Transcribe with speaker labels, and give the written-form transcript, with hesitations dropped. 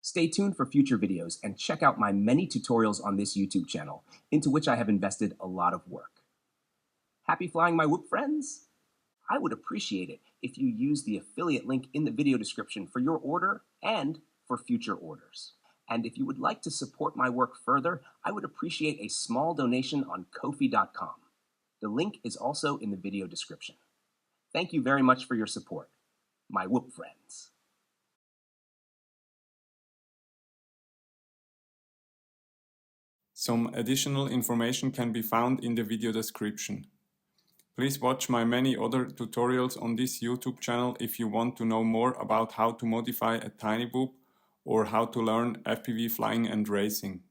Speaker 1: Stay tuned for future videos and check out my many tutorials on this YouTube channel, into which I have invested a lot of work. Happy flying, my Whoop friends? I would appreciate it if you use the affiliate link in the video description for your order and for future orders. And if you would like to support my work further, I would appreciate a small donation on Ko-fi.com. The link is also in the video description. Thank you very much for your support, my Whoop friends.
Speaker 2: Some additional information can be found in the video description. Please watch my many other tutorials on this YouTube channel if you want to know more about how to modify a tiny Whoop or how to learn FPV flying and racing.